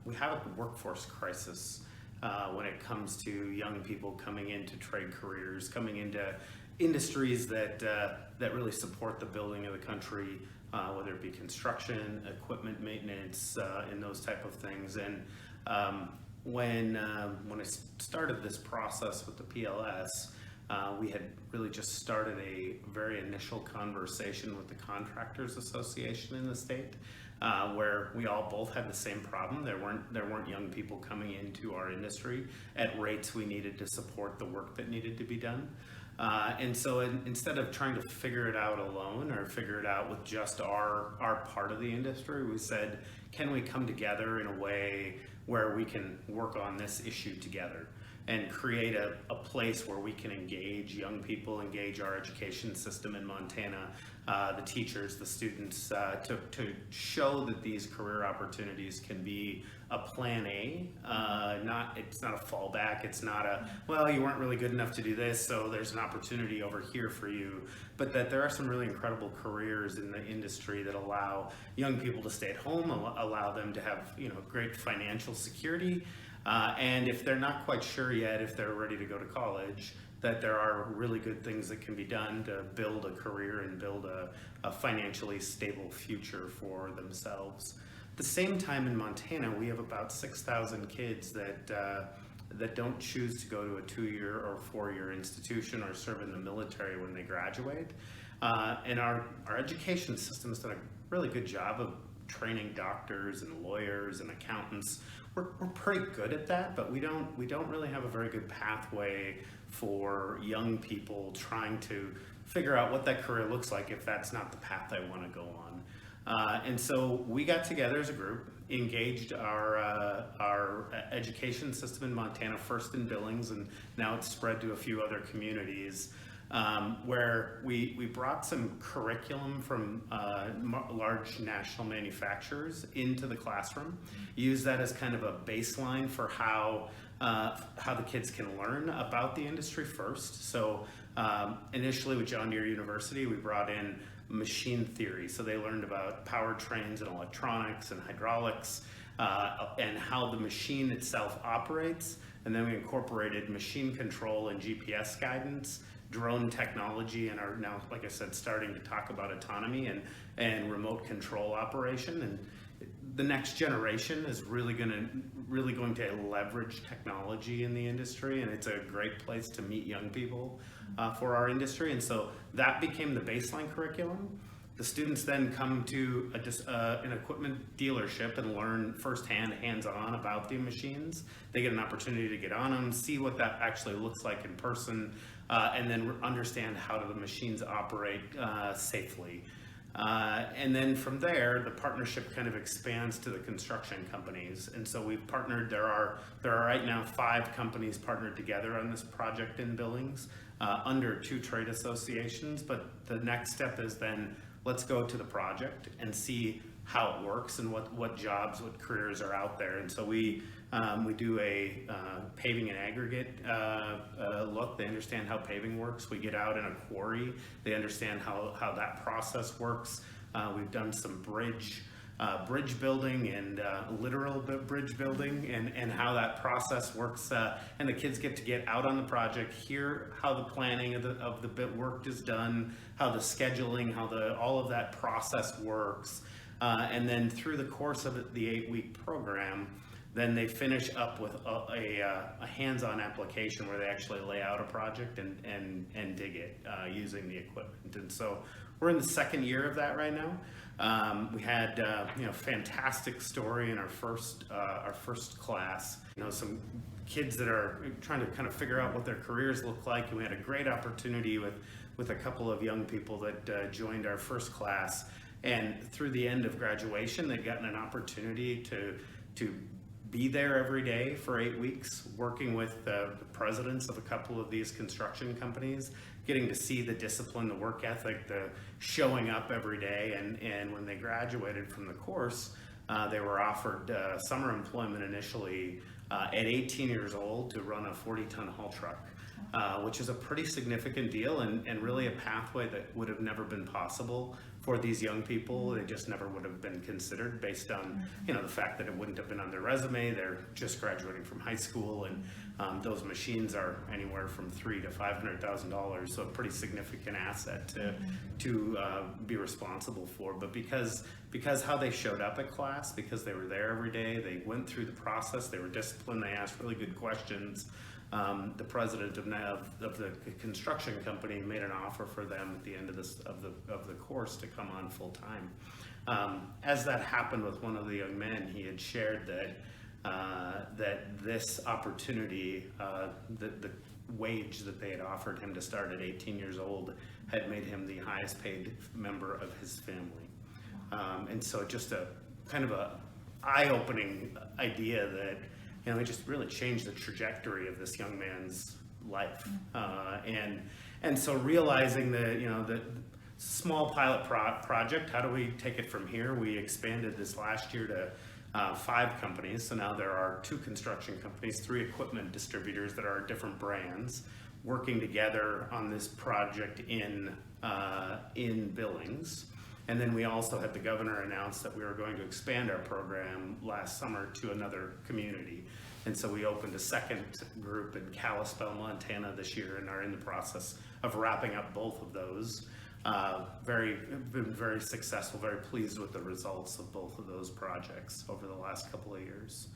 we have a workforce crisis when it comes to young people coming into trade careers, coming into industries that really support the building of the country, whether it be construction, equipment maintenance, and those type of things. And when I started this process with the PLS, we had really just started a very initial conversation with the Contractors Association in the state, where we all both had the same problem. There weren't young people coming into our industry at rates we needed to support the work that needed to be done. And so instead of trying to figure it out alone or figure it out with just our part of the industry, we said, can we come together in a way where we can work on this issue together and create a place where we can engage young people, engage our education system in Montana, the teachers, the students, to show that these career opportunities can be a plan A. It's not a fallback. It's not a, well, you weren't really good enough to do this, so there's an opportunity over here for you. But that there are some really incredible careers in the industry that allow young people to stay at home, allow them to have great financial security. And if they're not quite sure yet if they're ready to go to college, that there are really good things that can be done to build a career and build a financially stable future for themselves. At the same time, in Montana, we have about 6,000 kids that don't choose to go to a 2-year or 4-year institution or serve in the military when they graduate. And our education system has done a really good job of training doctors and lawyers and accountants. We're pretty good at that, but we don't really have a very good pathway for young people trying to figure out what that career looks like if that's not the path they want to go on. And so we got together as a group, engaged our education system in Montana, first in Billings, and now it's spread to a few other communities, where we brought some curriculum from large national manufacturers into the classroom, use that as kind of a baseline for how the kids can learn about the industry first. So initially with John Deere University, we brought in machine theory. So they learned about powertrains and electronics and hydraulics, and how the machine itself operates. And then we incorporated machine control and GPS guidance, drone technology, and are now, like I said, starting to talk about autonomy and remote control operation. And the next generation is really going to leverage technology in the industry, and it's a great place to meet young people for our industry. And so that became the baseline curriculum. The students then come to an equipment dealership and learn firsthand, hands-on about the machines. They get an opportunity to get on them, see what that actually looks like in person, and then understand how do the machines operate safely. And then from there, the partnership kind of expands to the construction companies. And so we've partnered, there are right now 5 companies partnered together on this project in Billings, under 2 trade associations. But the next step is then, let's go to the project and see how it works and what jobs, what careers are out there. And so we do a paving and aggregate look. They understand how paving works. We get out in a quarry. They understand how that process works. We've done some bridge building and literal bridge building and how that process works. And the kids get to get out on the project, hear how the planning of the bit work is done, how the scheduling, how all of that process works. And then through the course of the 8-week program, then they finish up with a hands-on application where they actually lay out a project and dig it using the equipment. And so we're in the 2nd year of that right now. We had fantastic story in our first class. Some kids that are trying to kind of figure out what their careers look like, and we had a great opportunity with a couple of young people that joined our first class. And through the end of graduation, they'd gotten an opportunity to be there every day for 8 weeks, working with the presidents of a couple of these construction companies, getting to see the discipline, the work ethic, the showing up every day. And when they graduated from the course, they were offered summer employment initially at 18 years old to run a 40-ton haul truck, which is a pretty significant deal and really a pathway that would have never been possible for these young people. They just never would have been considered based on, you know, the fact that it wouldn't have been on their resume. They're just graduating from high school, and those machines are anywhere from $300,000 to $500,000, so a pretty significant asset to be responsible for. But because how they showed up at class, because they were there every day, they went through the process, they were disciplined, they asked really good questions. The president of the construction company made an offer for them at the end of the course to come on full time. As that happened with one of the young men, he had shared that this opportunity, the wage that they had offered him to start at 18 years old, had made him the highest paid member of his family. And so just a kind of a eye-opening idea that, you know, it just really changed the trajectory of this young man's life. And so realizing that, you know, the small pilot project, how do we take it from here? We expanded this last year to 5 companies. So now there are 2 construction companies, 3 equipment distributors that are different brands working together on this project in Billings. And then we also had the governor announce that we were going to expand our program last summer to another community. And so we opened a second group in Kalispell, Montana this year, and are in the process of wrapping up both of those. Been very successful, very pleased with the results of both of those projects over the last couple of years.